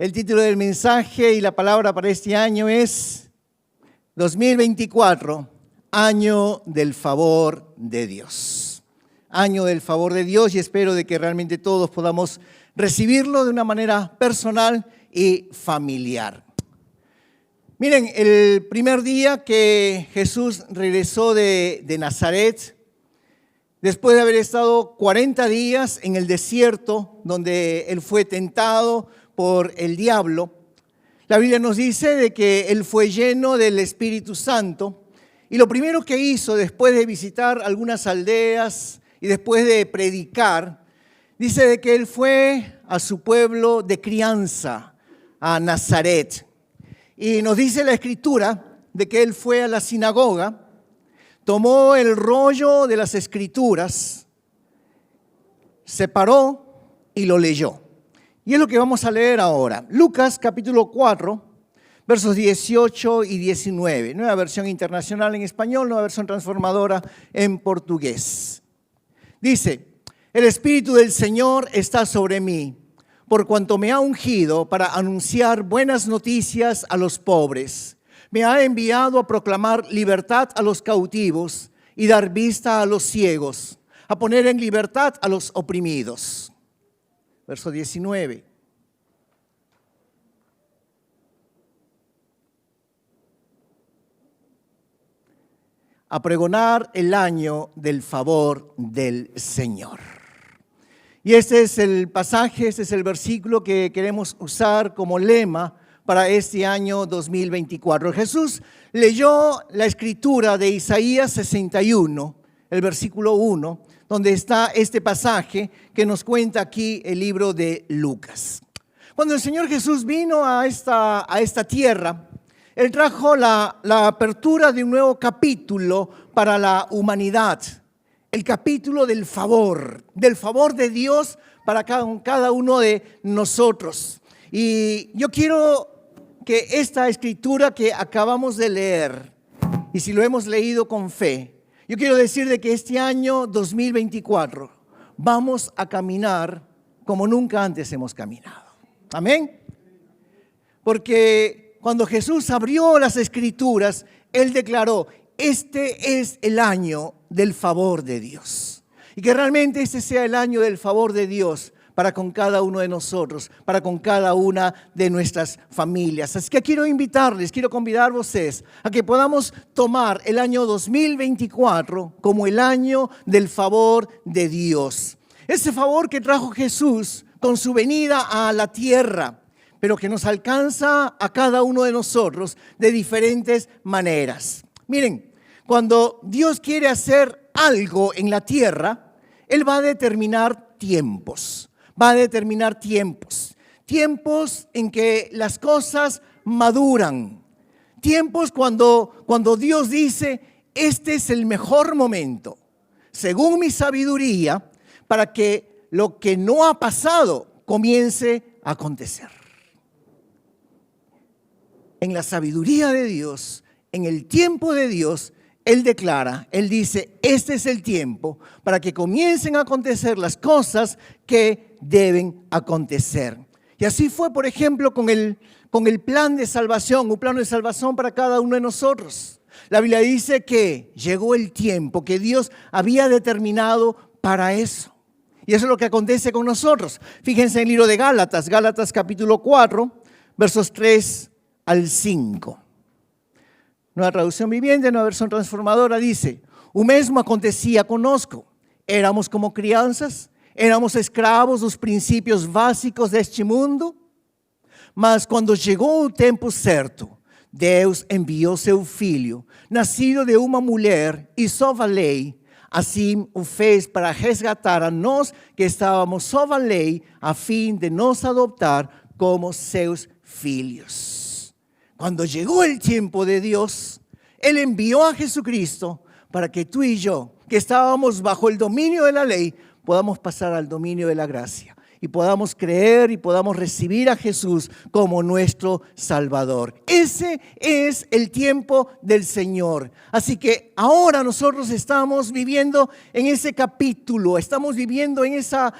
El título del mensaje y la palabra para este año es 2024, año del favor de Dios. Año del favor de Dios, y espero de que realmente todos podamos recibirlo de una manera personal y familiar. Miren, el primer día que Jesús regresó de Nazaret, después de haber estado 40 días en el desierto, donde él fue tentado por el diablo, la Biblia nos dice de que él fue lleno del Espíritu Santo, y lo primero que hizo después de visitar algunas aldeas y después de predicar, dice de que él fue a su pueblo de crianza, a Nazaret. Y nos dice la Escritura de que él fue a la sinagoga, tomó el rollo de las Escrituras, se paró y lo leyó. Y es lo que vamos a leer ahora. Lucas capítulo 4, versos 18 y 19. Nueva versión internacional en español, nueva versión transformadora en portugués. Dice: el Espíritu del Señor está sobre mí, por cuanto me ha ungido para anunciar buenas noticias a los pobres. Me ha enviado a proclamar libertad a los cautivos y dar vista a los ciegos, a poner en libertad a los oprimidos. Verso 19. A pregonar el año del favor del Señor. Y este es el pasaje, este es el versículo que queremos usar como lema para este año 2024. Jesús leyó la escritura de Isaías 61, el versículo 1, donde está este pasaje que nos cuenta aquí el libro de Lucas. Cuando el Señor Jesús vino a esta tierra, Él trajo la apertura de un nuevo capítulo para la humanidad. El capítulo del favor de Dios para cada uno de nosotros. Y yo quiero que esta escritura que acabamos de leer, y si lo hemos leído con fe, yo quiero decir de que este año 2024 vamos a caminar como nunca antes hemos caminado. Amén. Porque cuando Jesús abrió las escrituras, Él declaró: este es el año del favor de Dios. Y que realmente este sea el año del favor de Dios para con cada uno de nosotros, para con cada una de nuestras familias. Así que quiero invitarles, quiero convidar a ustedes a que podamos tomar el año 2024 como el año del favor de Dios. Ese favor que trajo Jesús con su venida a la tierra, pero que nos alcanza a cada uno de nosotros de diferentes maneras. Miren, cuando Dios quiere hacer algo en la tierra, Él va a determinar tiempos. Tiempos en que las cosas maduran. Tiempos cuando Dios dice: este es el mejor momento, según mi sabiduría, para que lo que no ha pasado comience a acontecer. En la sabiduría de Dios, en el tiempo de Dios, Él declara, Él dice: este es el tiempo para que comiencen a acontecer las cosas que deben acontecer. Y así fue, por ejemplo, con el plan de salvación, un plan de salvación para cada uno de nosotros. La Biblia dice que llegó el tiempo que Dios había determinado para eso. Y eso es lo que acontece con nosotros. Fíjense en el libro de Gálatas capítulo 4, versos 3 al 5. Nueva traducción viviente, nueva versión transformadora, dice: o mesmo acontecia conosco, éramos como crianças, éramos escravos dos princípios básicos deste mundo, mas quando chegou o tempo certo, Deus enviou seu filho, nascido de uma mulher e sob a lei, assim o fez para resgatar a nós que estávamos sob a lei, a fim de nos adoptar como seus filhos. Cuando llegó el tiempo de Dios, Él envió a Jesucristo para que tú y yo, que estábamos bajo el dominio de la ley, podamos pasar al dominio de la gracia. y podamos creer y podamos recibir a Jesús como nuestro Salvador. Ese es el tiempo del Señor. Así que ahora nosotros estamos viviendo en ese capítulo, estamos viviendo en esa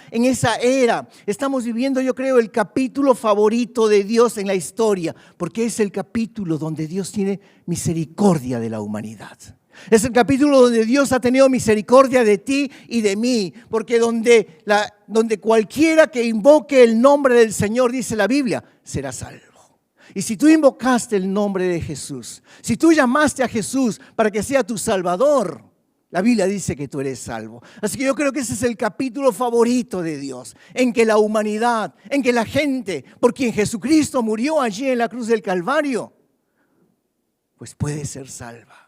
era, estamos viviendo, yo creo, el capítulo favorito de Dios en la historia, porque es el capítulo donde Dios tiene misericordia de la humanidad. Es el capítulo donde Dios ha tenido misericordia de ti y de mí, porque donde cualquiera que invoque el nombre del Señor, dice la Biblia, será salvo. Y si tú invocaste el nombre de Jesús, si tú llamaste a Jesús para que sea tu Salvador, la Biblia dice que tú eres salvo. Así que yo creo que ese es el capítulo favorito de Dios, en que la humanidad, en que la gente, por quien Jesucristo murió allí en la cruz del Calvario, pues puede ser salva.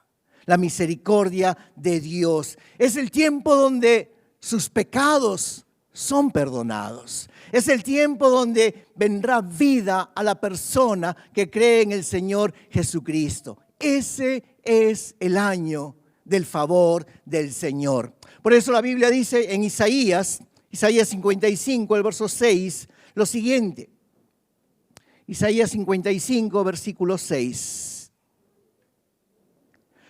La misericordia de Dios. Es el tiempo donde sus pecados son perdonados. Es el tiempo donde vendrá vida a la persona que cree en el Señor Jesucristo. Ese es el año del favor del Señor. Por eso la Biblia dice en Isaías 55, el verso 6, lo siguiente. Isaías 55, versículo 6.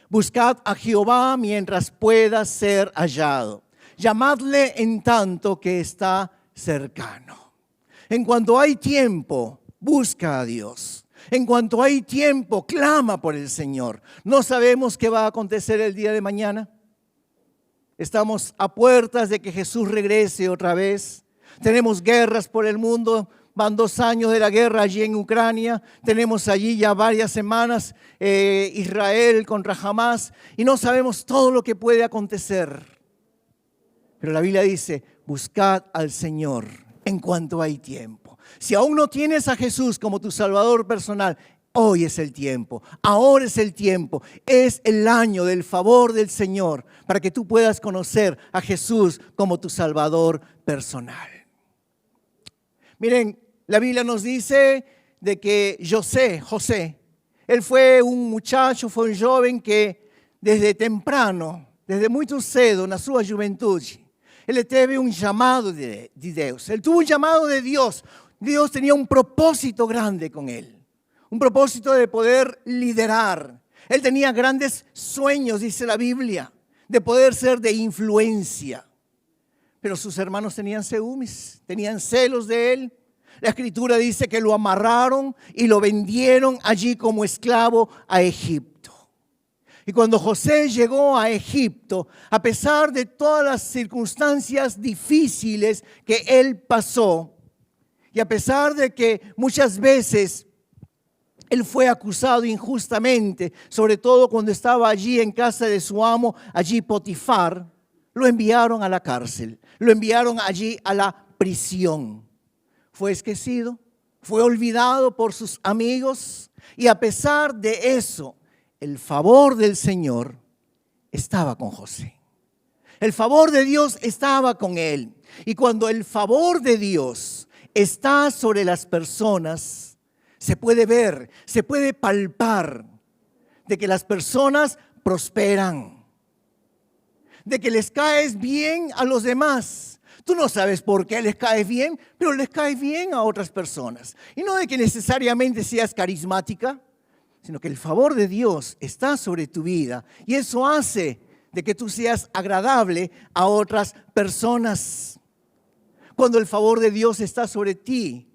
Buscad a Jehová mientras pueda ser hallado. Llamadle en tanto que está cercano. En cuanto hay tiempo, busca a Dios. En cuanto hay tiempo, clama por el Señor. No sabemos qué va a acontecer el día de mañana. Estamos a puertas de que Jesús regrese otra vez. Tenemos guerras por el mundo. Van 2 años de la guerra allí en Ucrania. Tenemos allí ya varias semanas Israel contra Hamás. Y no sabemos todo lo que puede acontecer. Pero la Biblia dice, buscad al Señor en cuanto hay tiempo. Si aún no tienes a Jesús como tu Salvador personal, hoy es el tiempo. Ahora es el tiempo. Es el año del favor del Señor para que tú puedas conocer a Jesús como tu Salvador personal. Miren, la Biblia nos dice de que José, él fue un muchacho, fue un joven que desde temprano, desde muy cedo, na sua juventude, él tuvo un llamado de Dios. Él tuvo un llamado de Dios. Dios tenía un propósito grande con él. Un propósito de poder liderar. Él tenía grandes sueños, dice la Biblia, de poder ser de influencia. Pero sus hermanos tenían ceúmes, tenían celos de él. La Escritura dice que lo amarraron y lo vendieron allí como esclavo a Egipto. Y cuando José llegó a Egipto, a pesar de todas las circunstancias difíciles que él pasó, y a pesar de que muchas veces él fue acusado injustamente, sobre todo cuando estaba allí en casa de su amo, allí Potifar, lo enviaron a la cárcel, lo enviaron allí a la prisión. Fue esquecido, fue olvidado por sus amigos y a pesar de eso, el favor del Señor estaba con José. El favor de Dios estaba con él. Y cuando el favor de Dios está sobre las personas, se puede ver, se puede palpar de que las personas prosperan, de que les caes bien a los demás. Tú no sabes por qué les caes bien, pero les caes bien a otras personas. Y no de que necesariamente seas carismática, sino que el favor de Dios está sobre tu vida. Y eso hace de que tú seas agradable a otras personas. Cuando el favor de Dios está sobre ti,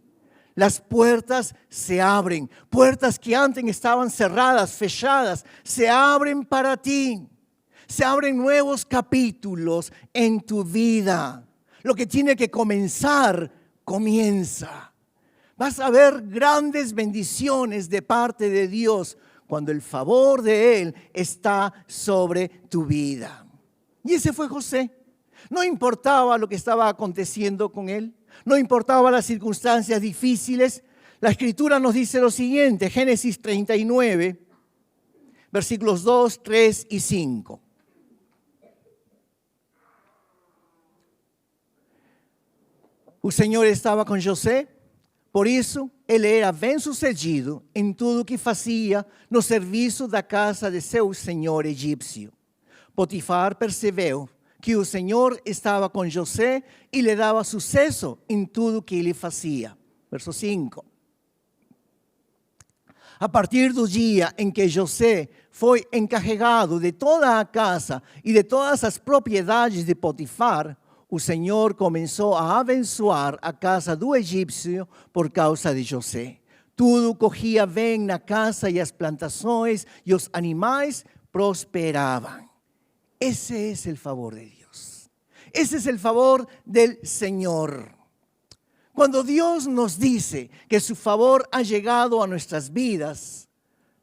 las puertas se abren. Puertas que antes estaban cerradas, fechadas, se abren para ti. Se abren nuevos capítulos en tu vida. Lo que tiene que comenzar, comienza. Vas a ver grandes bendiciones de parte de Dios cuando el favor de Él está sobre tu vida. Y ese fue José. No importaba lo que estaba aconteciendo con él. No importaba las circunstancias difíciles. La Escritura nos dice lo siguiente, Génesis 39, versículos 2, 3 y 5. O Senhor estava com José, por isso ele era bem-sucedido em tudo o que fazia no serviço da casa de seu senhor egípcio. Potifar percebeu que o Senhor estava com José e lhe dava sucesso em tudo que ele fazia. Verso 5. A partir do dia em que José foi encarregado de toda a casa e de todas as propriedades de Potifar, o Senhor começou a abençoar a casa do egípcio por causa de José. Tudo corria bem na casa e as plantações e os animais prosperavam. Ese es el favor de Dios. Ese es el favor del Señor. Cuando Dios nos dice que su favor ha llegado a nuestras vidas,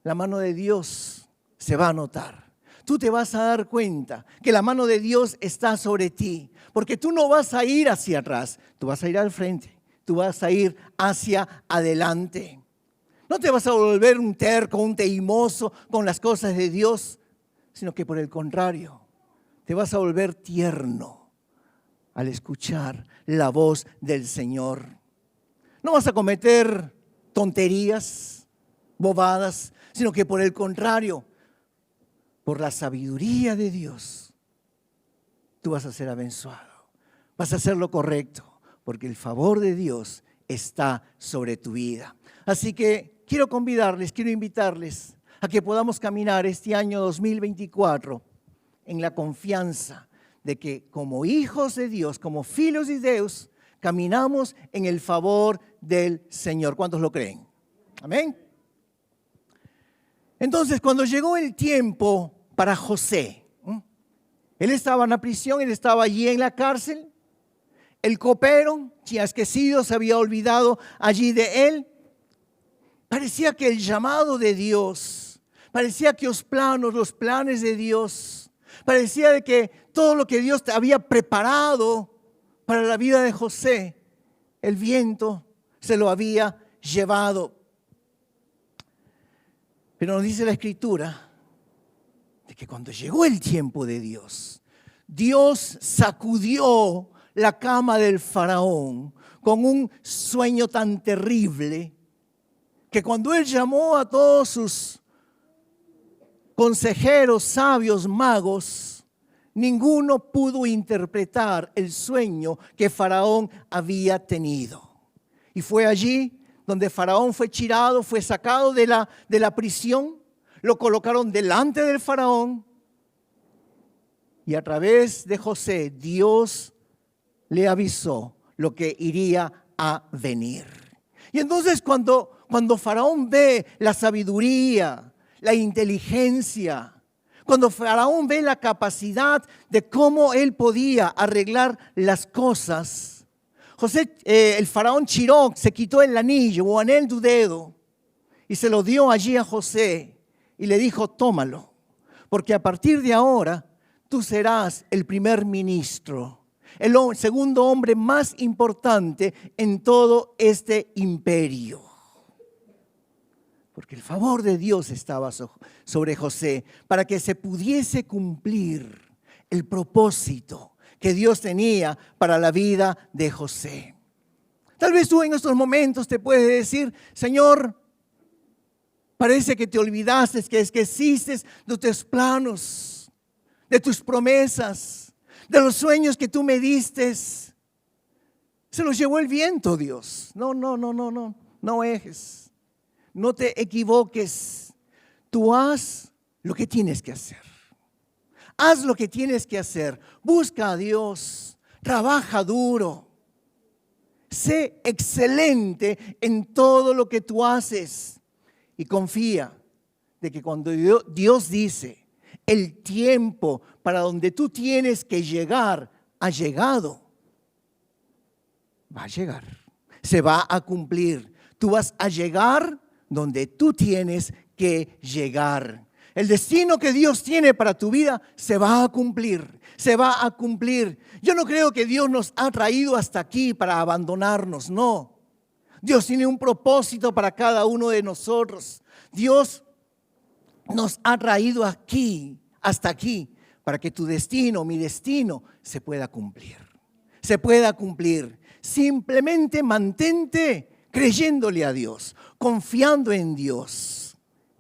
la mano de Dios se va a notar. Tú te vas a dar cuenta que la mano de Dios está sobre ti, porque tú no vas a ir hacia atrás, tú vas a ir al frente, tú vas a ir hacia adelante. No te vas a volver un terco, un teimoso con las cosas de Dios, sino que por el contrario, te vas a volver tierno al escuchar la voz del Señor. No vas a cometer tonterías, bobadas, sino que por el contrario, por la sabiduría de Dios, tú vas a ser abençoado. Vas a hacer lo correcto, porque el favor de Dios está sobre tu vida. Así que quiero invitarles a que podamos caminar este año 2024 en la confianza de que como hijos de Dios, como filhos de Dios, caminamos en el favor del Señor. ¿Cuántos lo creen? Amén. Entonces, cuando llegó el tiempo para José, él estaba en la prisión, él estaba allí en la cárcel, el copero, chiasquecido, se había olvidado allí de él. Parecía que el llamado de Dios, parecía que los planes de Dios, parecía de que todo lo que Dios había preparado para la vida de José, el viento se lo había llevado. Pero nos dice la Escritura de que cuando llegó el tiempo de Dios, Dios sacudió la cama del faraón con un sueño tan terrible que cuando él llamó a todos sus consejeros, sabios, magos, ninguno pudo interpretar el sueño que Faraón había tenido. Y fue allí donde Faraón fue tirado, fue sacado de la prisión, lo colocaron delante del Faraón y a través de José Dios le avisó lo que iría a venir. Y entonces cuando Faraón ve la sabiduría, la inteligencia, cuando Faraón ve la capacidad de cómo él podía arreglar las cosas, el faraón tiró, se quitó el anillo o anel do dedo y se lo dio allí a José y le dijo, tómalo, porque a partir de ahora tú serás el primer ministro, el segundo hombre más importante en todo este imperio. Porque el favor de Dios estaba sobre José para que se pudiese cumplir el propósito que Dios tenía para la vida de José. Tal vez tú en estos momentos te puedes decir, Señor, parece que te olvidaste, que esqueciste de tus planos, de tus promesas, de los sueños que tú me diste. Se los llevó el viento, Dios. No ejes. No te equivoques, tú haz lo que tienes que hacer. Haz lo que tienes que hacer. Busca a Dios, trabaja duro. Sé excelente en todo lo que tú haces. Y confía de que cuando Dios dice, el tiempo para donde tú tienes que llegar ha llegado, va a llegar. Se va a cumplir. Tú vas a llegar donde tú tienes que llegar. El destino que Dios tiene para tu vida se va a cumplir, se va a cumplir. Yo no creo que Dios nos ha traído hasta aquí para abandonarnos, no. Dios tiene un propósito para cada uno de nosotros. Dios nos ha traído aquí, hasta aquí, para que tu destino, mi destino, se pueda cumplir. Se pueda cumplir. Simplemente mantente creyéndole a Dios, confiando en Dios.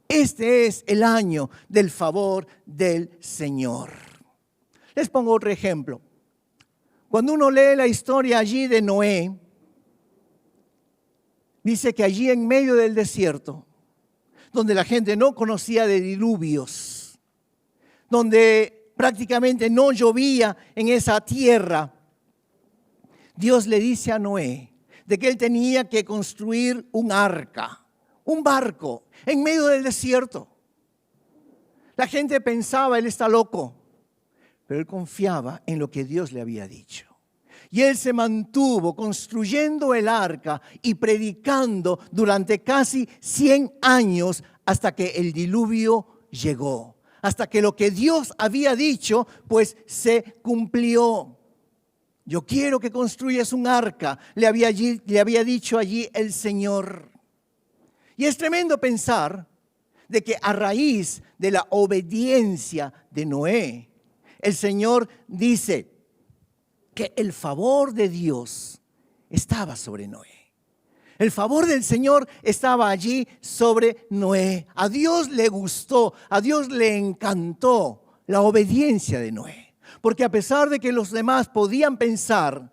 Este es el año del favor del Señor. Les pongo otro ejemplo. Cuando uno lee la historia allí de Noé, dice que allí en medio del desierto, donde la gente no conocía de diluvios, donde prácticamente no llovía en esa tierra, Dios le dice a Noé de que él tenía que construir un arca, un barco, en medio del desierto. La gente pensaba, él está loco, pero él confiaba en lo que Dios le había dicho. Y él se mantuvo construyendo el arca y predicando durante casi 100 años hasta que el diluvio llegó. Hasta que lo que Dios había dicho, pues se cumplió. Yo quiero que construyas un arca, le había dicho allí el Señor. Y es tremendo pensar de que a raíz de la obediencia de Noé, el Señor dice que el favor de Dios estaba sobre Noé. El favor del Señor estaba allí sobre Noé. A Dios le gustó, a Dios le encantó la obediencia de Noé. Porque a pesar de que los demás podían pensar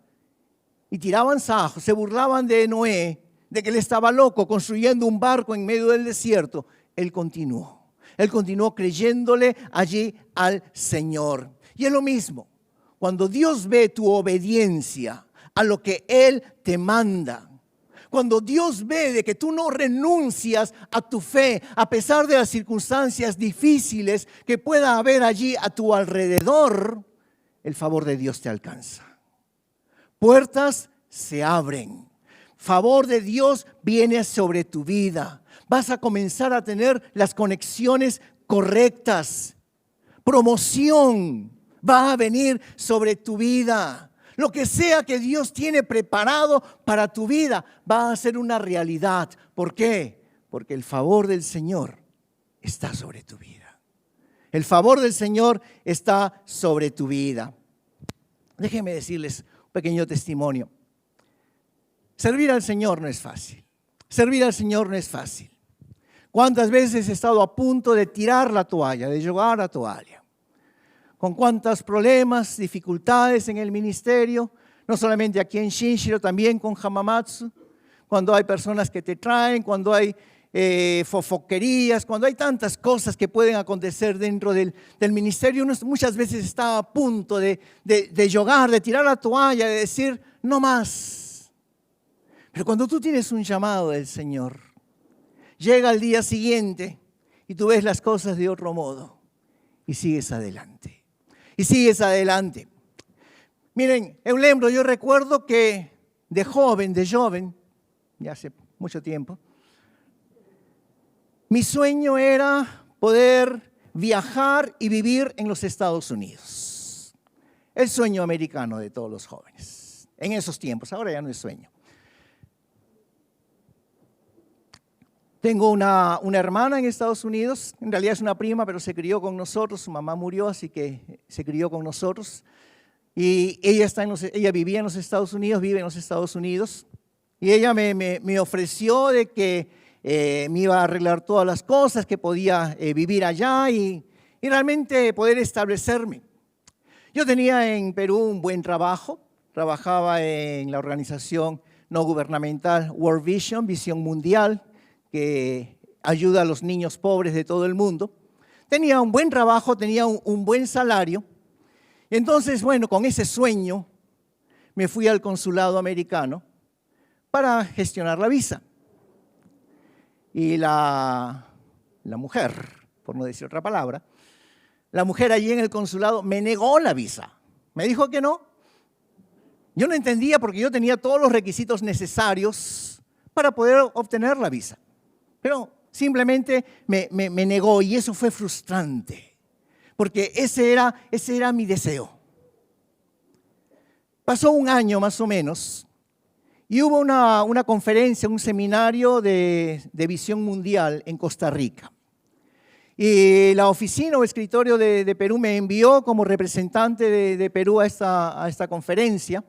y tiraban sajos, se burlaban de Noé, de que él estaba loco construyendo un barco en medio del desierto, él continuó. Él continuó creyéndole allí al Señor. Y es lo mismo. Cuando Dios ve tu obediencia a lo que Él te manda, cuando Dios ve de que tú no renuncias a tu fe a pesar de las circunstancias difíciles que pueda haber allí a tu alrededor, el favor de Dios te alcanza. Puertas se abren. Favor de Dios viene sobre tu vida. Vas a comenzar a tener las conexiones correctas. Promoción va a venir sobre tu vida. Lo que sea que Dios tiene preparado para tu vida va a ser una realidad. ¿Por qué? Porque el favor del Señor está sobre tu vida. El favor del Señor está sobre tu vida. Déjenme decirles un pequeño testimonio. Servir al Señor no es fácil. Servir al Señor no es fácil. ¿Cuántas veces he estado a punto de tirar la toalla, de llevar la toalla? Con cuántos problemas, dificultades en el ministerio, no solamente aquí en Shinshiro, también con Hamamatsu, cuando hay personas que te traen, cuando hay fofoquerías, cuando hay tantas cosas que pueden acontecer dentro del ministerio, uno muchas veces está a punto de llorar, de tirar la toalla, de decir, no más. Pero cuando tú tienes un llamado del Señor, llega el día siguiente y tú ves las cosas de otro modo y sigues adelante. Y sigues adelante. Miren, Eulembro, yo recuerdo que de joven, ya hace mucho tiempo, mi sueño era poder viajar y vivir en los Estados Unidos. El sueño americano de todos los jóvenes. En esos tiempos, ahora ya no es sueño. Tengo una hermana en Estados Unidos, en realidad es una prima, pero se crió con nosotros, su mamá murió, así que se crió con nosotros. Y ella vivía en los Estados Unidos, vive en los Estados Unidos. Y ella me ofreció de que me iba a arreglar todas las cosas, que podía vivir allá y realmente poder establecerme. Yo tenía en Perú un buen trabajo, trabajaba en la organización no gubernamental World Vision, Visión Mundial, que ayuda a los niños pobres de todo el mundo. Tenía un buen trabajo, tenía un buen salario. Entonces, bueno, con ese sueño me fui al consulado americano para gestionar la visa. Y la mujer, por no decir otra palabra, la mujer allí en el consulado me negó la visa. Me dijo que no. Yo no entendía porque yo tenía todos los requisitos necesarios para poder obtener la visa. Pero simplemente me negó y eso fue frustrante, porque ese era mi deseo. Pasó un año más o menos y hubo una conferencia, un seminario de visión mundial en Costa Rica. Y la oficina o escritorio de Perú me envió como representante de Perú a esta conferencia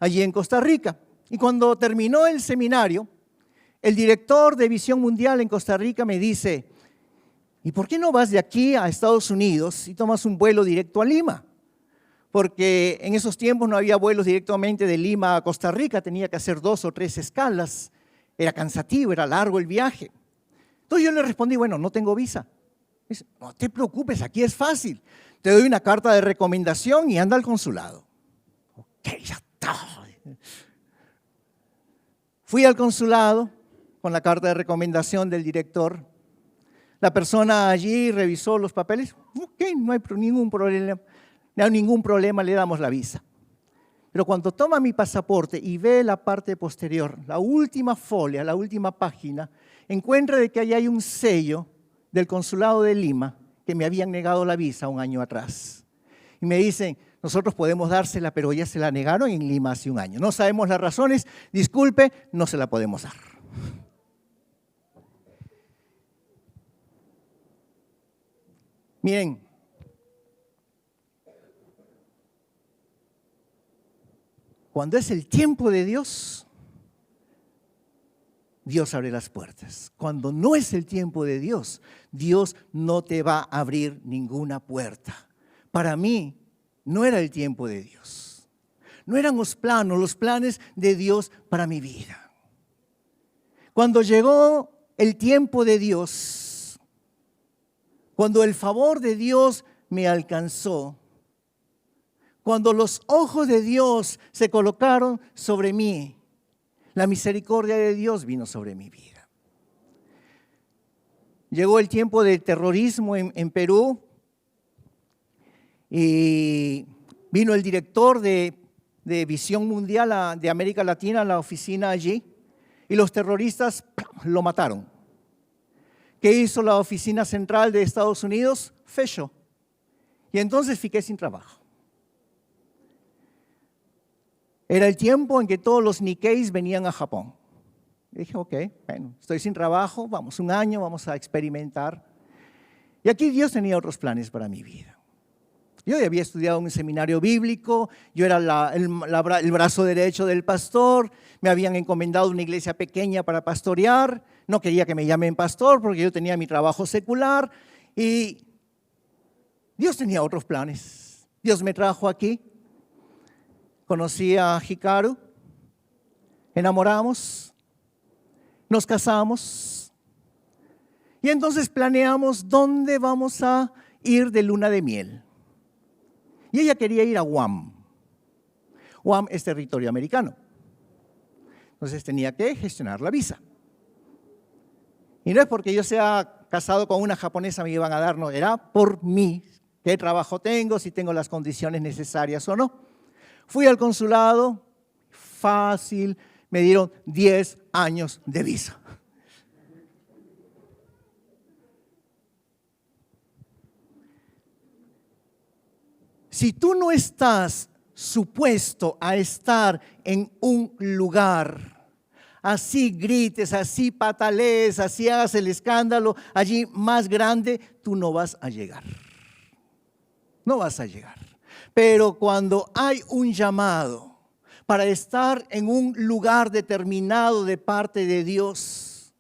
allí en Costa Rica. Y cuando terminó el seminario, el director de Visión Mundial en Costa Rica me dice, ¿y por qué no vas de aquí a Estados Unidos y tomas un vuelo directo a Lima? porque en esos tiempos no había vuelos directamente de Lima a Costa Rica, tenía que hacer 2 o 3 escalas, era cansativo, era largo el viaje. Entonces yo le respondí, bueno, no tengo visa. Dice, no te preocupes, aquí es fácil, te doy una carta de recomendación y anda al consulado. Ok, ya está. Fui al consulado con la carta de recomendación del director. La persona allí revisó los papeles. Ok, no hay ningún problema, le damos la visa. Pero cuando toma mi pasaporte y ve la parte posterior, la última folia, la última página, encuentra de que ahí hay un sello del consulado de Lima que me habían negado la visa un año atrás. Y me dicen, nosotros podemos dársela, pero ya se la negaron en Lima hace un año. No sabemos las razones, disculpe, no se la podemos dar. Miren, cuando es el tiempo de Dios, Dios abre las puertas. Cuando no es el tiempo de Dios, Dios no te va a abrir ninguna puerta. Para mí, no era el tiempo de Dios. No eran los planes de Dios para mi vida. Cuando llegó el tiempo de Dios, cuando el favor de Dios me alcanzó, cuando los ojos de Dios se colocaron sobre mí, la misericordia de Dios vino sobre mi vida. Llegó el tiempo del terrorismo en Perú y vino el director de Visión Mundial de América Latina a la oficina allí y los terroristas lo mataron. ¿Qué hizo la oficina central de Estados Unidos? Fechó. Y entonces fiqué sin trabajo. Era el tiempo en que todos los Nikkeis venían a Japón. Y dije, ok, bueno, estoy sin trabajo, vamos un año, vamos a experimentar. Y aquí Dios tenía otros planes para mi vida. Yo ya había estudiado en un seminario bíblico, yo era el brazo derecho del pastor, me habían encomendado una iglesia pequeña para pastorear, no quería que me llamen pastor porque yo tenía mi trabajo secular y Dios tenía otros planes. Dios me trajo aquí, conocí a Hikaru, enamoramos, nos casamos y entonces planeamos dónde vamos a ir de luna de miel. Y ella quería ir a Guam. Guam es territorio americano. Entonces tenía que gestionar la visa. Y no es porque yo sea casado con una japonesa me iban a dar, no, era por mí, qué trabajo tengo, si tengo las condiciones necesarias o no. Fui al consulado, fácil, me dieron 10 años de visa. Si tú no estás supuesto a estar en un lugar, así grites, así patalees, así hagas el escándalo allí más grande, tú no vas a llegar. No vas a llegar. Pero cuando hay un llamado para estar en un lugar determinado de parte de Dios,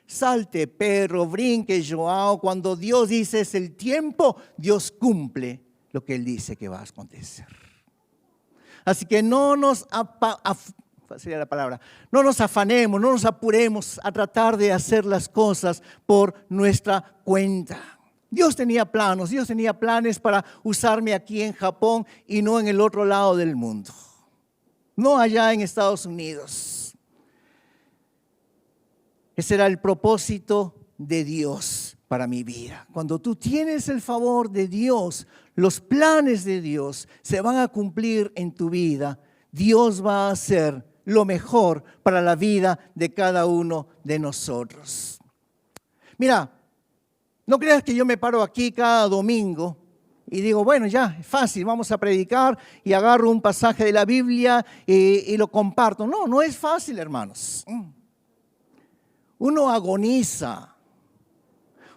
salte Pedro, brinque Joao, cuando Dios dice es el tiempo, Dios cumple lo que Él dice que va a acontecer. Así que no nos afanemos, no nos apuremos a tratar de hacer las cosas por nuestra cuenta. Dios tenía planes para usarme aquí en Japón y no en el otro lado del mundo, no allá en Estados Unidos. Ese era el propósito de Dios para mi vida. Cuando tú tienes el favor de Dios, los planes de Dios se van a cumplir en tu vida. Dios va a hacer lo mejor para la vida de cada uno de nosotros. Mira, no creas que yo me paro aquí cada domingo y digo, bueno, ya, es fácil, vamos a predicar y agarro un pasaje de la Biblia y lo comparto. No, no es fácil, hermanos. Uno agoniza.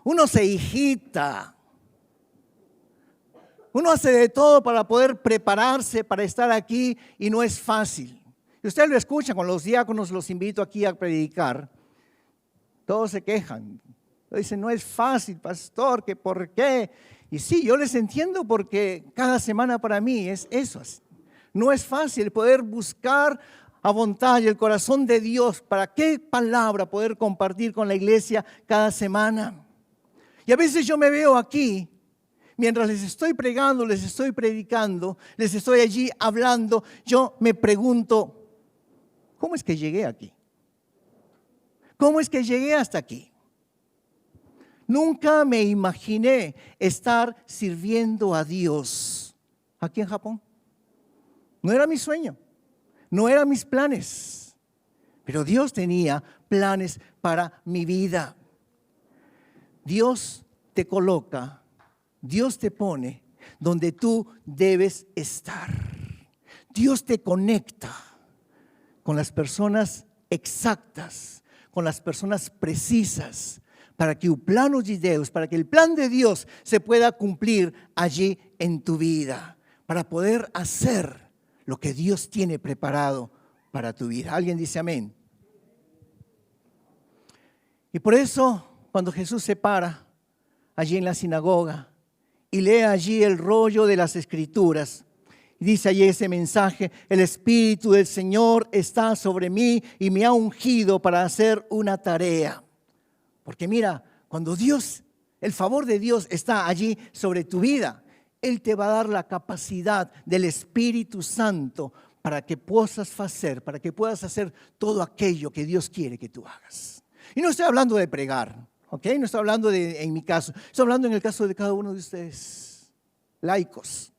Uno se agita, uno hace de todo para poder prepararse para estar aquí y no es fácil. Y ustedes lo escuchan, con los diáconos los invito aquí a predicar, todos se quejan. Dicen, no es fácil, pastor, que por qué. Y sí, yo les entiendo porque cada semana para mí es eso. No es fácil poder buscar a voluntad y el corazón de Dios para qué palabra poder compartir con la iglesia cada semana. Y a veces yo me veo aquí, mientras les estoy pregando, les estoy predicando, les estoy allí hablando, yo me pregunto, ¿cómo es que llegué aquí? ¿Cómo es que llegué hasta aquí? Nunca me imaginé estar sirviendo a Dios aquí en Japón. No era mi sueño, no eran mis planes, pero Dios tenía planes para mi vida. Dios te coloca, Dios te pone donde tú debes estar. Dios te conecta con las personas exactas, con las personas precisas, para que para que el plan de Dios se pueda cumplir allí en tu vida, para poder hacer lo que Dios tiene preparado para tu vida. ¿Alguien dice amén? Y por eso, cuando Jesús se para allí en la sinagoga y lee allí el rollo de las Escrituras, y dice allí ese mensaje: el Espíritu del Señor está sobre mí y me ha ungido para hacer una tarea. Porque mira, cuando el favor de Dios está allí sobre tu vida, Él te va a dar la capacidad del Espíritu Santo para que puedas hacer todo aquello que Dios quiere que tú hagas. Y no estoy hablando de pregar, ¿ok? No estoy hablando en mi caso, estoy hablando en el caso de cada uno de ustedes, laicos.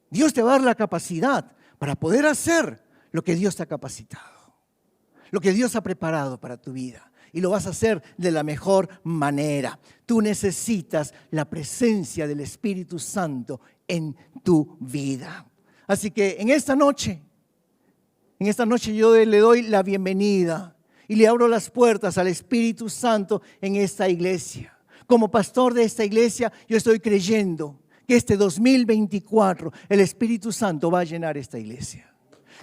Dios te va a dar la capacidad para poder hacer lo que Dios te ha capacitado, lo que Dios ha preparado para tu vida. Y lo vas a hacer de la mejor manera. Tú necesitas la presencia del Espíritu Santo en tu vida. Así que en esta noche yo le doy la bienvenida y le abro las puertas al Espíritu Santo en esta iglesia. Como pastor de esta iglesia, yo estoy creyendo que este 2024 el Espíritu Santo va a llenar esta iglesia.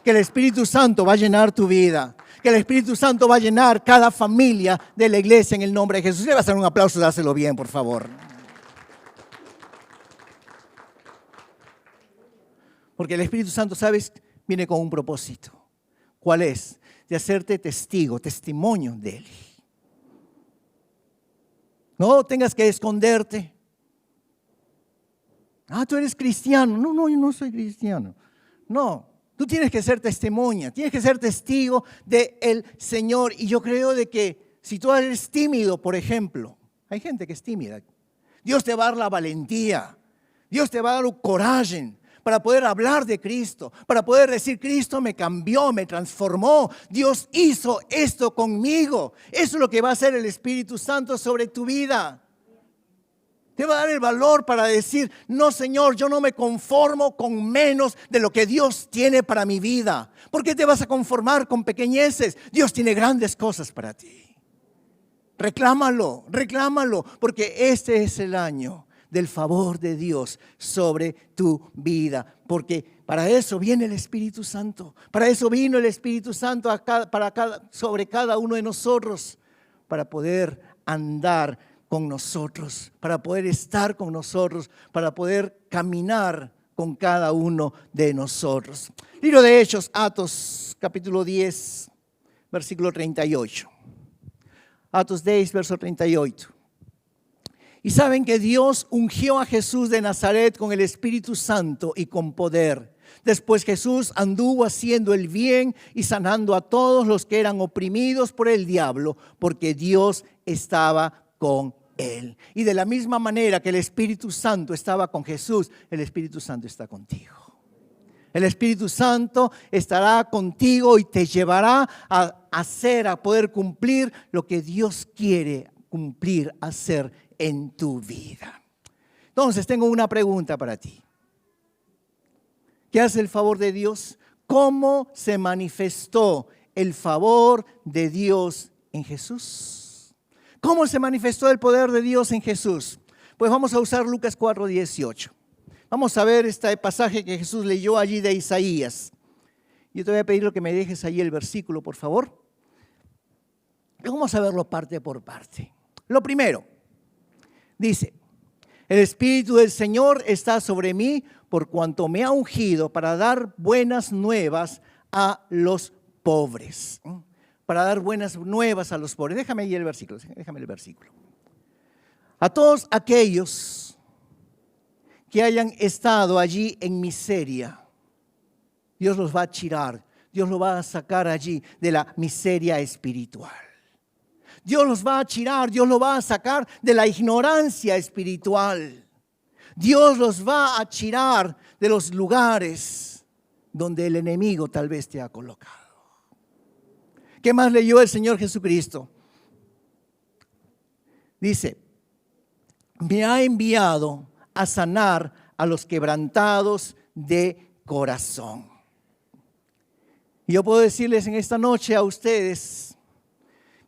Que el Espíritu Santo va a llenar tu vida. Que el Espíritu Santo va a llenar cada familia de la iglesia en el nombre de Jesús. Le va a hacer un aplauso, dáselo bien, por favor. Porque el Espíritu Santo, ¿sabes? Viene con un propósito. ¿Cuál es? De hacerte testimonio de Él. No tengas que esconderte. Tú eres cristiano. No, yo no soy cristiano. No. Tú tienes que ser testimonia, tienes que ser testigo del Señor. Y yo creo de que si tú eres tímido, por ejemplo, hay gente que es tímida, Dios te va a dar la valentía, Dios te va a dar el coraje para poder hablar de Cristo, para poder decir: Cristo me cambió, me transformó, Dios hizo esto conmigo. Eso es lo que va a hacer el Espíritu Santo sobre tu vida. Te va a dar el valor para decir: no, Señor, yo no me conformo con menos de lo que Dios tiene para mi vida. ¿Por qué te vas a conformar con pequeñeces? Dios tiene grandes cosas para ti. Reclámalo, porque este es el año del favor de Dios sobre tu vida. Porque para eso viene el Espíritu Santo. Para eso vino el Espíritu Santo sobre cada uno de nosotros, para poder andar con nosotros, para poder estar con nosotros, para poder caminar con cada uno de nosotros. Libro de Hechos, Atos, capítulo 10, versículo 38. Atos 10, verso 38. Y saben que Dios ungió a Jesús de Nazaret con el Espíritu Santo y con poder. Después Jesús anduvo haciendo el bien y sanando a todos los que eran oprimidos por el diablo, porque Dios estaba con Él. Y de la misma manera que el Espíritu Santo estaba con Jesús, el Espíritu Santo está contigo. El Espíritu Santo estará contigo y te llevará a poder cumplir lo que Dios quiere hacer en tu vida. Entonces tengo una pregunta para ti. ¿Qué hace el favor de Dios? ¿Cómo se manifestó el favor de Dios en Jesús? ¿Cómo se manifestó el poder de Dios en Jesús? Pues vamos a usar Lucas 4:18. Vamos a ver este pasaje que Jesús leyó allí de Isaías. Yo te voy a pedir que me dejes ahí el versículo, por favor. Vamos a verlo parte por parte. Lo primero, Dice, el Espíritu del Señor está sobre mí por cuanto me ha ungido para dar buenas nuevas a los pobres. Para dar buenas nuevas a los pobres. Déjame ahí el versículo, déjame el versículo. A todos aquellos que hayan estado allí en miseria, Dios los va a chirar, Dios los va a sacar allí de la miseria espiritual. Dios los va a chirar, Dios los va a sacar de la ignorancia espiritual. Dios los va a chirar de los lugares donde el enemigo tal vez te ha colocado. ¿Qué más leyó el Señor Jesucristo? Dice, me ha enviado a sanar a los quebrantados de corazón. Y yo puedo decirles en esta noche a ustedes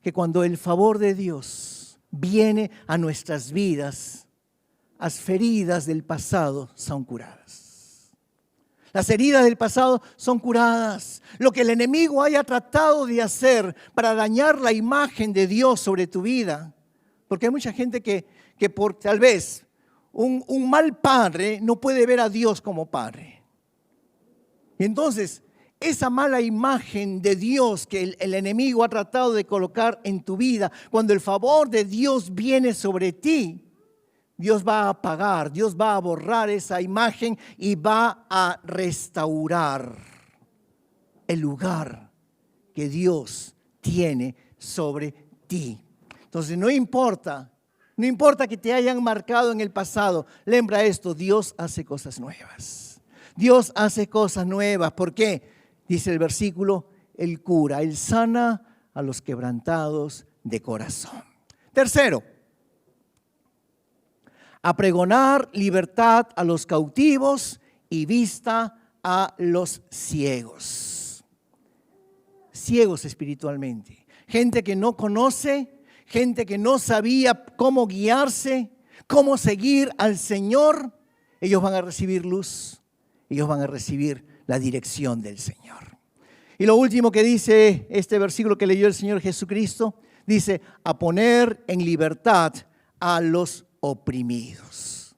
que cuando el favor de Dios viene a nuestras vidas, las feridas del pasado son curadas. Las heridas del pasado son curadas. Lo que el enemigo haya tratado de hacer para dañar la imagen de Dios sobre tu vida. Porque hay mucha gente que por tal vez un mal padre no puede ver a Dios como padre. Y entonces, esa mala imagen de Dios que el enemigo ha tratado de colocar en tu vida, cuando el favor de Dios viene sobre ti, Dios va a apagar, Dios va a borrar esa imagen y va a restaurar el lugar que Dios tiene sobre ti. Entonces no importa que te hayan marcado en el pasado, lembra esto, Dios hace cosas nuevas. Dios hace cosas nuevas. ¿Por qué? Dice el versículo, Él cura, Él sana a los quebrantados de corazón. Tercero, a pregonar libertad a los cautivos y vista a los ciegos. Ciegos espiritualmente. Gente que no conoce, gente que no sabía cómo guiarse, cómo seguir al Señor. Ellos van a recibir luz, ellos van a recibir la dirección del Señor. Y lo último que dice este versículo que leyó el Señor Jesucristo, dice, a poner en libertad a los oprimidos.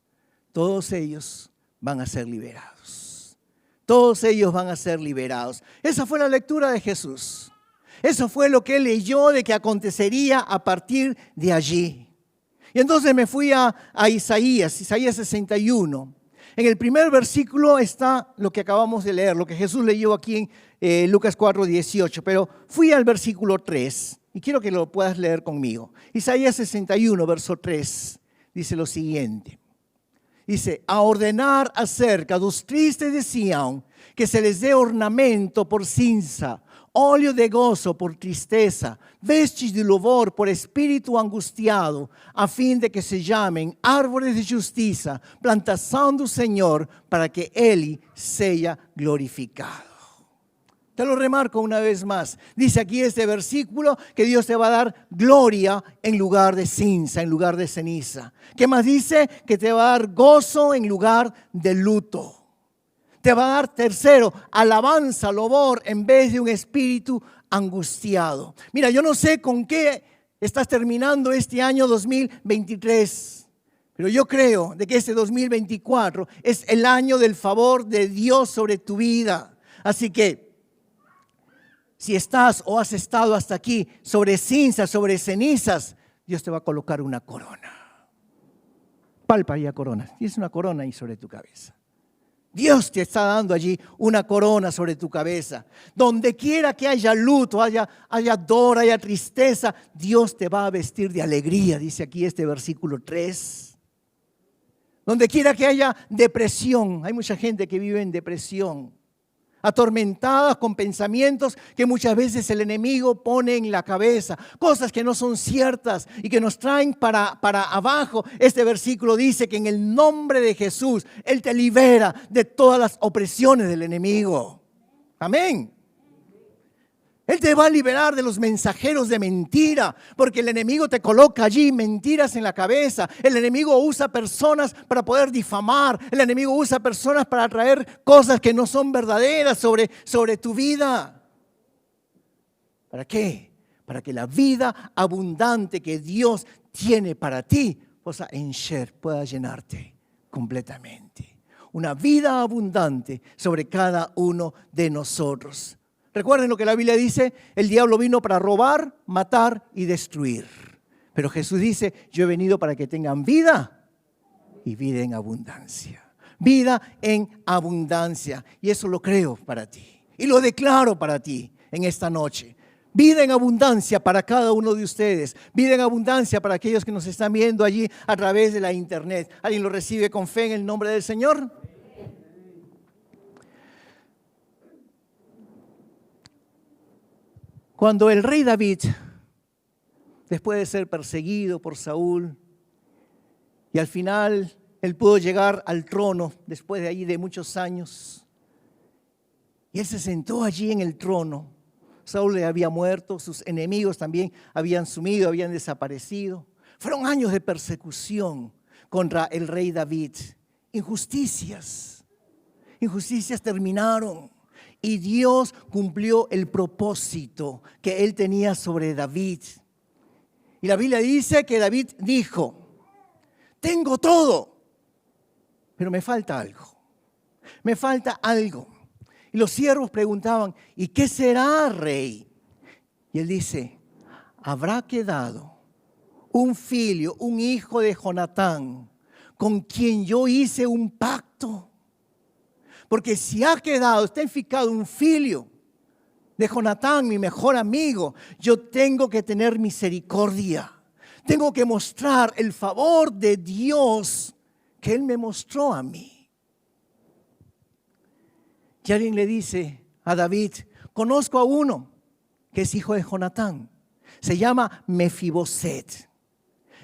Todos ellos van a ser liberados. Todos ellos van a ser liberados. Esa fue la lectura de Jesús. Eso fue lo que él leyó de que acontecería a partir de allí. Y entonces me fui a Isaías 61. En el primer versículo está lo que acabamos de leer, lo que Jesús leyó aquí en Lucas 4:18. Pero fui al versículo 3 y quiero que lo puedas leer conmigo. Isaías 61, verso 3. Dice lo siguiente, dice, a ordenar acerca dos tristes de Sión, que se les dé ornamento por cinza, óleo de gozo por tristeza, vestes de louvor por espíritu angustiado, a fin de que se llamen árboles de justicia, plantación del Señor, para que Él sea glorificado. Te lo remarco una vez más. Dice aquí este versículo que Dios te va a dar gloria en lugar de cinza, en lugar de ceniza. ¿Qué más dice? Que te va a dar gozo en lugar de luto. Te va a dar, tercero, alabanza, louvor, en vez de un espíritu angustiado. Mira, yo no sé con qué estás terminando este año 2023. Pero yo creo de que este 2024 es el año del favor de Dios sobre tu vida. Así que, si estás o has estado hasta aquí sobre cinzas, sobre cenizas, Dios te va a colocar una corona. Palpa ya corona. Tienes una corona ahí sobre tu cabeza. Dios te está dando allí una corona sobre tu cabeza. Donde quiera que haya luto, haya dolor, haya tristeza, Dios te va a vestir de alegría, dice aquí este versículo 3. Donde quiera que haya depresión, hay mucha gente que vive en depresión, atormentadas con pensamientos que muchas veces el enemigo pone en la cabeza, cosas que no son ciertas y que nos traen para abajo. Este versículo dice que en el nombre de Jesús Él te libera de todas las opresiones del enemigo. Amén. Él te va a liberar de los mensajeros de mentira, porque el enemigo te coloca allí mentiras en la cabeza. El enemigo usa personas para poder difamar. El enemigo usa personas para traer cosas que no son verdaderas sobre tu vida. ¿Para qué? Para que la vida abundante que Dios tiene para ti cosa encher, pueda llenarte completamente. Una vida abundante sobre cada uno de nosotros. Recuerden lo que la Biblia dice, el diablo vino para robar, matar y destruir. Pero Jesús dice, yo he venido para que tengan vida y vida en abundancia. Vida en abundancia. Y eso lo creo para ti. Y lo declaro para ti en esta noche. Vida en abundancia para cada uno de ustedes. Vida en abundancia para aquellos que nos están viendo allí a través de la internet. ¿Alguien lo recibe con fe en el nombre del Señor? Cuando el rey David, después de ser perseguido por Saúl, y al final él pudo llegar al trono después de allí de muchos años, y él se sentó allí en el trono. Saúl le había muerto, sus enemigos también habían sumido, habían desaparecido. Fueron años de persecución contra el rey David. Injusticias terminaron. Y Dios cumplió el propósito que él tenía sobre David. Y la Biblia dice que David dijo, tengo todo, pero me falta algo. Me falta algo. Y los siervos preguntaban, ¿y qué será, rey? Y él dice, habrá quedado un hijo de Jonatán, con quien yo hice un pacto. Porque si ha quedado, está edificado un filio de Jonatán, mi mejor amigo, yo tengo que tener misericordia. Tengo que mostrar el favor de Dios que Él me mostró a mí. Y alguien le dice a David, conozco a uno que es hijo de Jonatán. Se llama Mefiboset.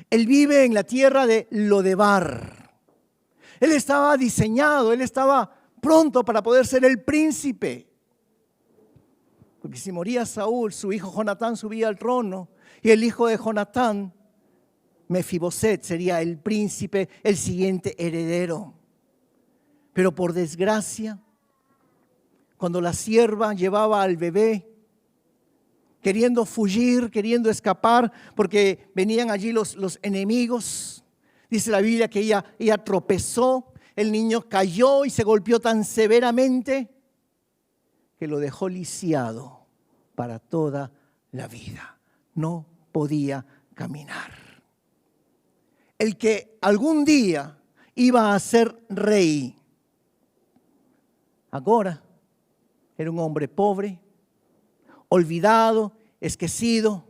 Él vive en la tierra de Lodebar. Él estaba diseñado, él estaba pronto para poder ser el príncipe. Porque si moría Saúl, su hijo Jonatán subía al trono y el hijo de Jonatán, Mefiboset, sería el príncipe, el siguiente heredero. Pero por desgracia, cuando la sierva llevaba al bebé, queriendo fugir, queriendo escapar, porque venían allí los enemigos, dice la Biblia que ella tropezó. El niño cayó y se golpeó tan severamente que lo dejó lisiado para toda la vida. No podía caminar. El que algún día iba a ser rey, ahora era un hombre pobre, olvidado, esquecido.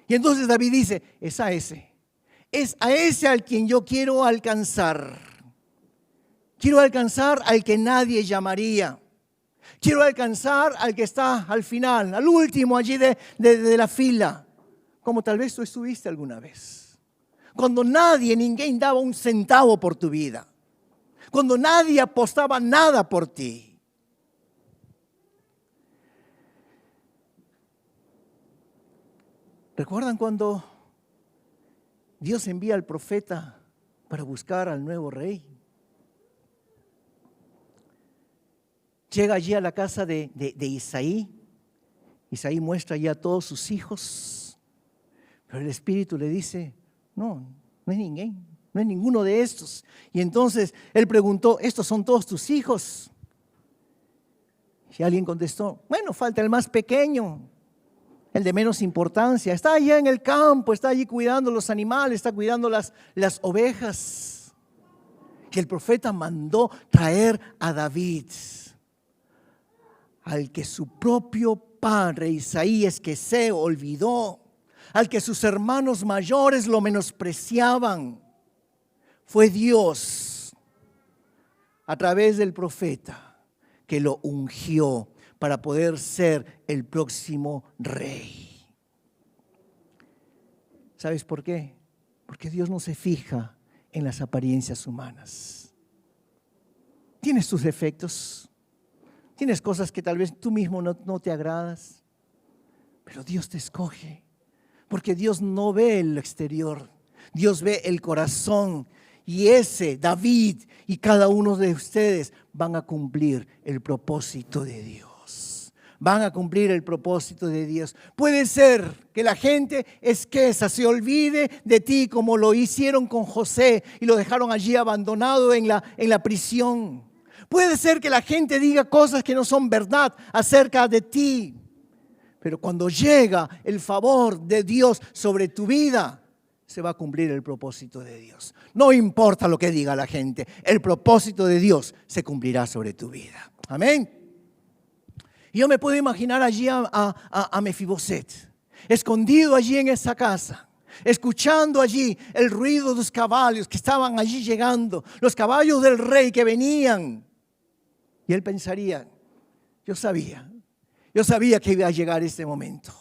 Y entonces David dice, es a ese al quien yo quiero alcanzar. Quiero alcanzar al que nadie llamaría. Quiero alcanzar al que está al final, al último allí de la fila. Como tal vez tú estuviste alguna vez. Cuando ninguém daba un centavo por tu vida. Cuando nadie apostaba nada por ti. ¿Recuerdan cuando Dios envía al profeta para buscar al nuevo rey? Llega allí a la casa de Isaí. Isaí muestra allí a todos sus hijos. Pero el Espíritu le dice, no es ninguém, no es ninguno de estos. Y entonces él preguntó, ¿estos son todos tus hijos? Y alguien contestó, bueno, falta el más pequeño, el de menos importancia. Está allá en el campo, está allí cuidando los animales, está cuidando las ovejas. Y el profeta mandó traer a David, al que su propio padre Isaías que se olvidó, al que sus hermanos mayores lo menospreciaban. Fue Dios, a través del profeta, que lo ungió para poder ser el próximo rey. ¿Sabes por qué? Porque Dios no se fija en las apariencias humanas. Tienes tus defectos. Tienes cosas que tal vez tú mismo no te agradas, pero Dios te escoge, porque Dios no ve el exterior, Dios ve el corazón. Y ese, David y cada uno de ustedes van a cumplir el propósito de Dios. van a cumplir el propósito de Dios. Puede ser que la gente esqueza, se olvide de ti como lo hicieron con José y lo dejaron allí abandonado en la prisión. Puede ser que la gente diga cosas que no son verdad acerca de ti. Pero cuando llega el favor de Dios sobre tu vida, se va a cumplir el propósito de Dios. No importa lo que diga la gente, el propósito de Dios se cumplirá sobre tu vida. Amén. Y yo me puedo imaginar allí a Mefiboset, escondido allí en esa casa, escuchando allí el ruido de los caballos que estaban allí llegando, los caballos del rey que venían. Y él pensaría, yo sabía que iba a llegar este momento.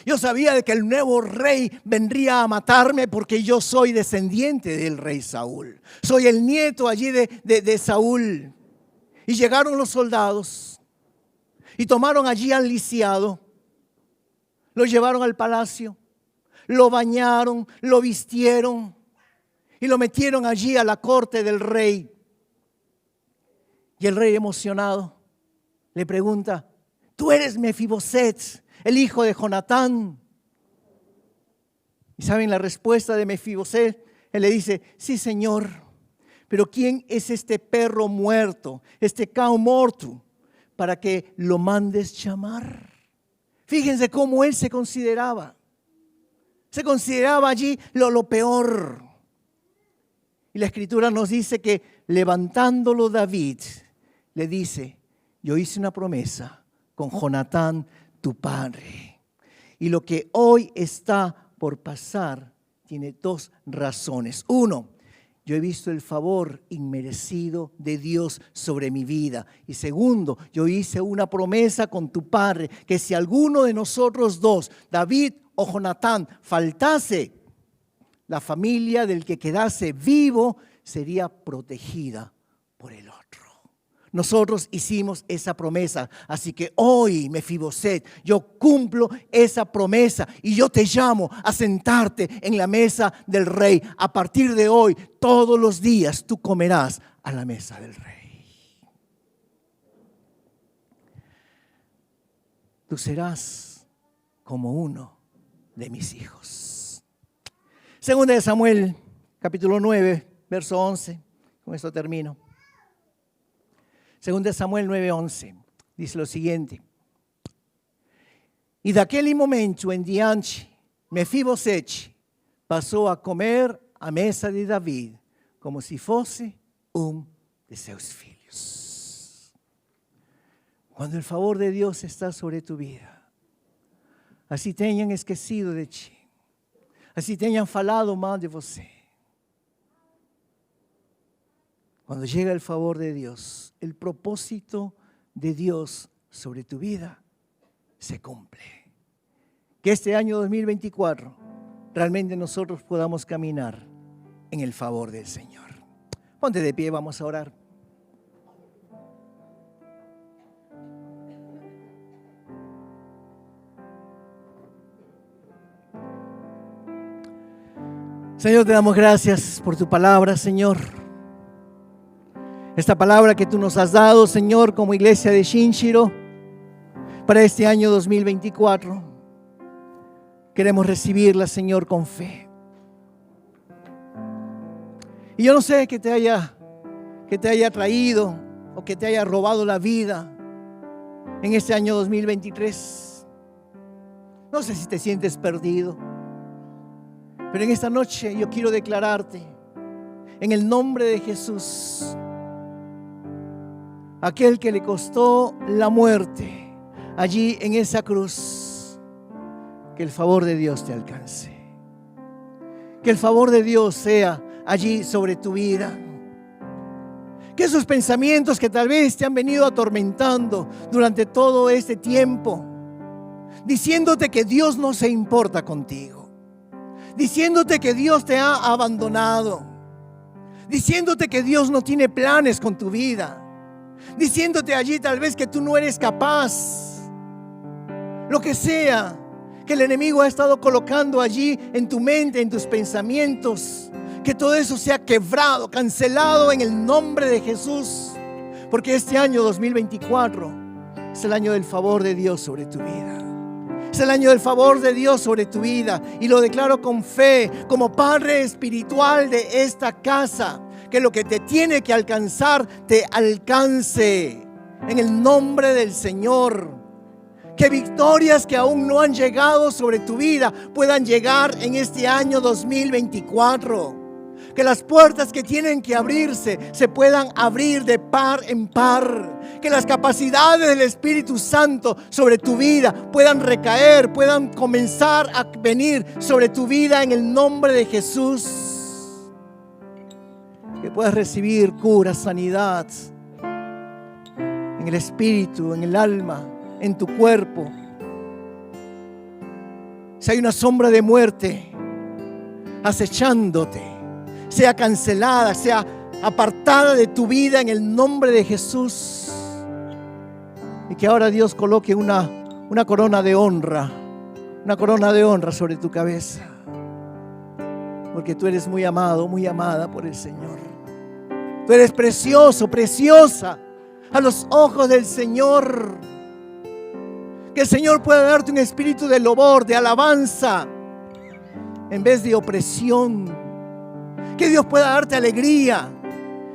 Yo sabía de que el nuevo rey vendría a matarme porque yo soy descendiente del rey Saúl. Soy el nieto allí de Saúl. Y llegaron los soldados y tomaron allí al lisiado. Lo llevaron al palacio, lo bañaron, lo vistieron y lo metieron allí a la corte del rey. Y el rey, emocionado, le pregunta, ¿tú eres Mefiboset, el hijo de Jonatán? ¿Y saben la respuesta de Mefiboset? Él le dice, sí, señor, pero ¿quién es este perro muerto, este cão morto, para que lo mandes llamar? Fíjense cómo él se consideraba. Se consideraba allí lo peor. Y la Escritura nos dice que levantándolo David, le dice, yo hice una promesa con Jonatán, tu padre. Y lo que hoy está por pasar tiene dos razones. Uno, yo he visto el favor inmerecido de Dios sobre mi vida. Y segundo, yo hice una promesa con tu padre, que si alguno de nosotros dos, David o Jonatán, faltase, la familia del que quedase vivo sería protegida por el otro. Nosotros hicimos esa promesa, así que hoy, Mefiboset, yo cumplo esa promesa y yo te llamo a sentarte en la mesa del rey. A partir de hoy, todos los días tú comerás a la mesa del rey. Tú serás como uno de mis hijos. Segunda de Samuel, capítulo 9, verso 11. Con esto termino. Segunda de Samuel 9:11, dice lo siguiente. Y daquele momento em diante, Mefiboset passou a comer à mesa de David, como se fosse de seus filhos. Cuando el favor de Dios está sobre tu vida, así tenham esquecido de ti, así tenham falado mal de você. Cuando llega el favor de Dios, el propósito de Dios sobre tu vida se cumple. Que este año 2024 realmente nosotros podamos caminar en el favor del Señor. Ponte de pie, vamos a orar. Señor, te damos gracias por tu palabra, Señor. Esta palabra que tú nos has dado, Señor, como iglesia de Shinshiro, para este año 2024. Queremos recibirla, Señor, con fe. Y yo no sé que te haya traído o que te haya robado la vida en este año 2023. No sé si te sientes perdido, pero en esta noche yo quiero declararte, en el nombre de Jesús, aquel que le costó la muerte allí en esa cruz, que el favor de Dios te alcance. Que el favor de Dios sea allí sobre tu vida. Que esos pensamientos que tal vez te han venido atormentando durante todo este tiempo, diciéndote que Dios no se importa contigo, diciéndote que Dios te ha abandonado, diciéndote que Dios no tiene planes con tu vida, diciéndote allí tal vez que tú no eres capaz, lo que sea que el enemigo ha estado colocando allí en tu mente, en tus pensamientos, que todo eso sea quebrado, cancelado en el nombre de Jesús, porque este año 2024 Es el año del favor de Dios sobre tu vida. Es el año del favor de Dios sobre tu vida. Y lo declaro con fe, como padre espiritual de esta casa, que lo que te tiene que alcanzar, te alcance. En el nombre del Señor. Que victorias que aún no han llegado sobre tu vida puedan llegar en este año 2024. Que las puertas que tienen que abrirse se puedan abrir de par en par. Que las capacidades del Espíritu Santo sobre tu vida puedan recaer, puedan comenzar a venir sobre tu vida en el nombre de Jesús. Que puedas recibir cura, sanidad en el espíritu, en el alma, en tu cuerpo. Si hay una sombra de muerte acechándote, sea cancelada, sea apartada de tu vida en el nombre de Jesús. Y que ahora Dios coloque una corona de honra, una corona de honra sobre tu cabeza. Porque tú eres muy amado, muy amada por el Señor. Tú eres precioso, preciosa a los ojos del Señor. Que el Señor pueda darte un espíritu de louvor, de alabanza, en vez de opresión. Que Dios pueda darte alegría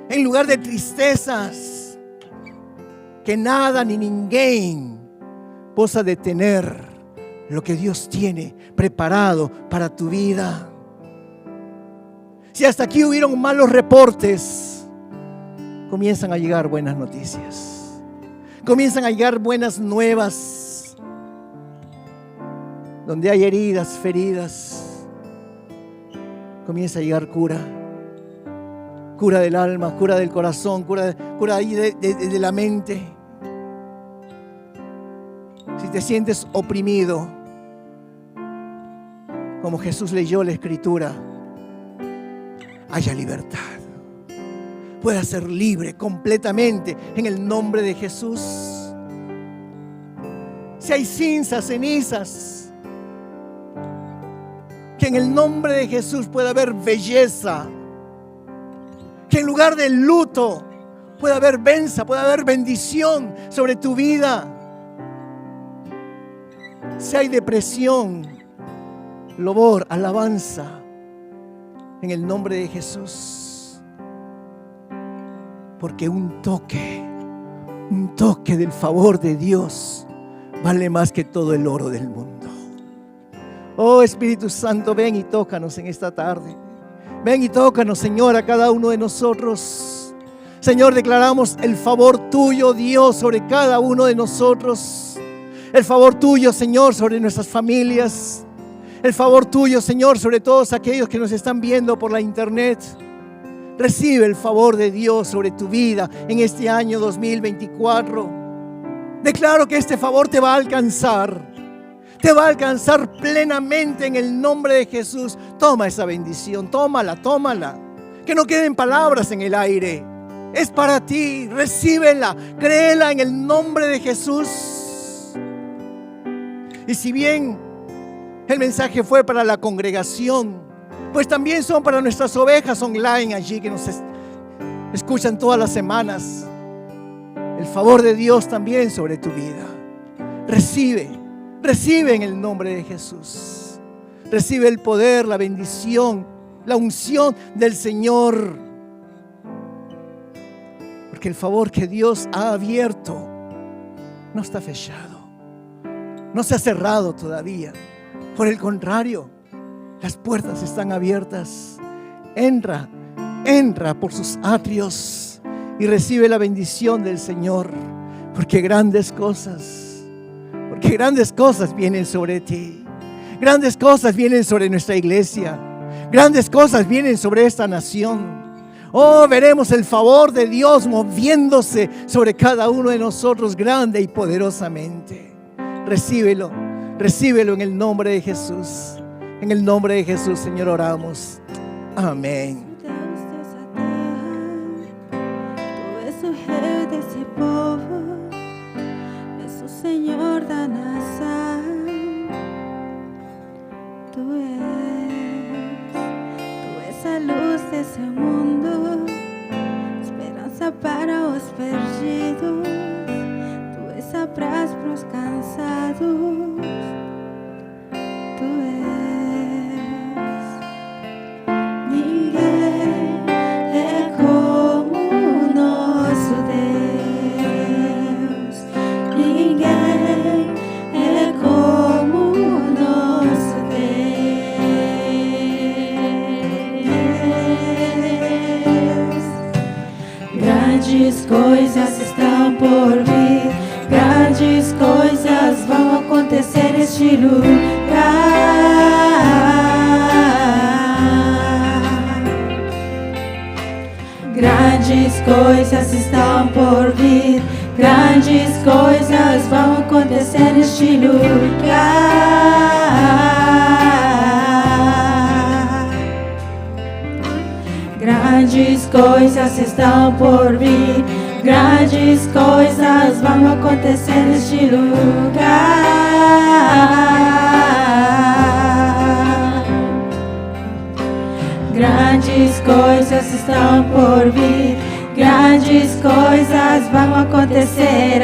en lugar de tristezas. Que nada ni ninguém pueda detener lo que Dios tiene preparado para tu vida. Si hasta aquí hubieron malos reportes, comienzan a llegar buenas noticias. Comienzan a llegar buenas nuevas. Donde hay heridas, feridas, comienza a llegar cura. Cura del alma, cura del corazón, cura ahí de la mente. Si te sientes oprimido, como Jesús leyó la Escritura, haya libertad. Puedas ser libre completamente en el nombre de Jesús. Si hay cenizas, que en el nombre de Jesús pueda haber belleza. Que en lugar del luto pueda haber pueda haber bendición sobre tu vida. Si hay depresión, louvor, alabanza, en el nombre de Jesús. Porque un toque del favor de Dios vale más que todo el oro del mundo. Oh Espíritu Santo, ven y tócanos en esta tarde. Ven y tócanos, Señor, a cada uno de nosotros. Señor, declaramos el favor tuyo, Dios, sobre cada uno de nosotros. El favor tuyo, Señor, sobre nuestras familias. El favor tuyo, Señor, sobre todos aquellos que nos están viendo por la internet. Recibe el favor de Dios sobre tu vida en este año 2024. Declaro que este favor te va a alcanzar. Te va a alcanzar plenamente en el nombre de Jesús. Toma esa bendición, tómala. Que no queden palabras en el aire. Es para ti, recíbela, créela en el nombre de Jesús. Y si bien el mensaje fue para la congregación, pues también son para nuestras ovejas online allí que nos escuchan todas las semanas. El favor de Dios también sobre tu vida. Recibe en el nombre de Jesús. Recibe el poder, la bendición, la unción del Señor. Porque el favor que Dios ha abierto no está fechado. No se ha cerrado todavía. Por el contrario, las puertas están abiertas. Entra por sus atrios y recibe la bendición del Señor. Porque grandes cosas vienen sobre ti. Grandes cosas vienen sobre nuestra iglesia. Grandes cosas vienen sobre esta nación. Oh, veremos el favor de Dios moviéndose sobre cada uno de nosotros grande y poderosamente. Recíbelo en el nombre de Jesús. En el nombre de Jesús, Señor, oramos. Amén. Senhor da nação, Tu és a luz desse mundo, esperança para os perdidos, Tu és a brazos cansados. Tú és. Ninguém é como o nosso Deus. Ninguém é como o nosso Deus. Grandes coisas estão por vir, grandes coisas vão acontecer neste lugar. Grandes coisas estão por vir, grandes coisas vão acontecer neste lugar. Grandes coisas estão por vir, grandes coisas vão acontecer neste lugar. Grandes coisas estão por vir, grandes coisas vão acontecer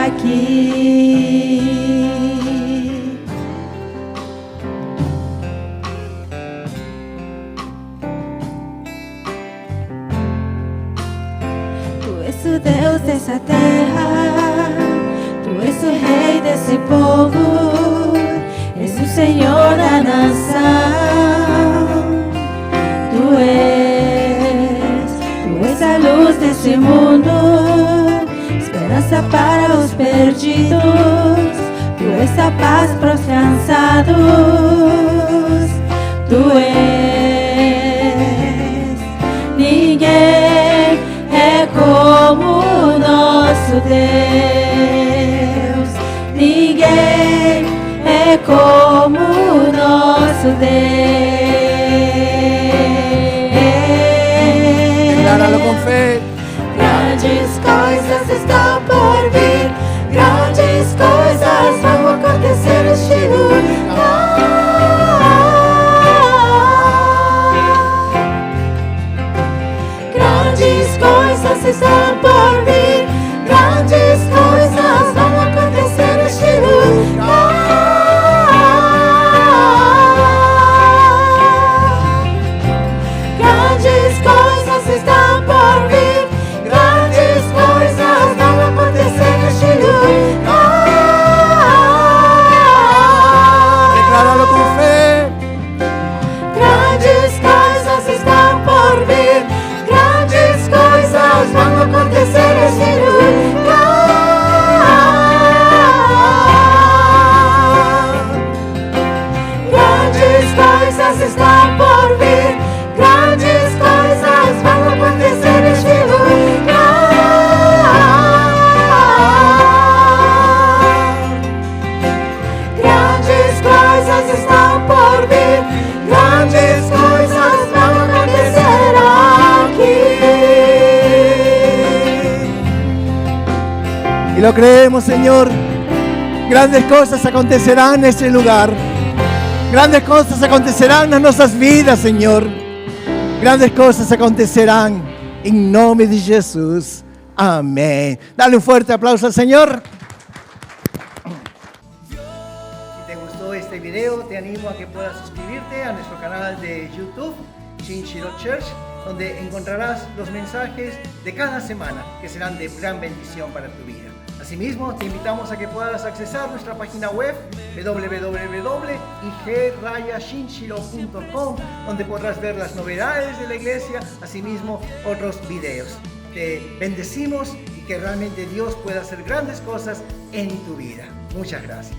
aqui. Tu és o Deus dessa terra, Tu és o Rei desse povo, és o Senhor da nação. Tu és a luz desse mundo, esperança para os perdidos. Tu és a paz para os cansados. Tu és. Ninguém é como o nosso Deus. Ninguém é como o nosso Deus. Decláralo con fe. Grandes coisas estão por vir, grandes coisas vão acontecer neste lugar. Grandes coisas estão por vir, grandes coisas vão acontecer neste lugar. Grandes coisas estão por vir, grandes coisas vão acontecer neste lugar. Decláralo con fe. Grandes coisas estão por vir, grandes coisas vão acontecer neste lugar. Grandes coisas estão por vir, grandes coisas vão acontecer neste lugar. Grandes coisas estão por vir, grandes coisas vão acontecer aqui. Y lo creemos, Señor. Grandes cosas acontecerán en este lugar. Grandes cosas acontecerán en nuestras vidas, Señor. Grandes cosas acontecerán en nombre de Jesús. Amén. Dale un fuerte aplauso al Señor. Si te gustó este video, te animo a que puedas suscribirte a nuestro canal de YouTube, Shinshiro Church, donde encontrarás los mensajes de cada semana que serán de gran bendición para tu vida. Asimismo, te invitamos a que puedas accesar nuestra página web www.ig-shinshiro.com, donde podrás ver las novedades de la iglesia, asimismo otros videos. Te bendecimos y que realmente Dios pueda hacer grandes cosas en tu vida. Muchas gracias.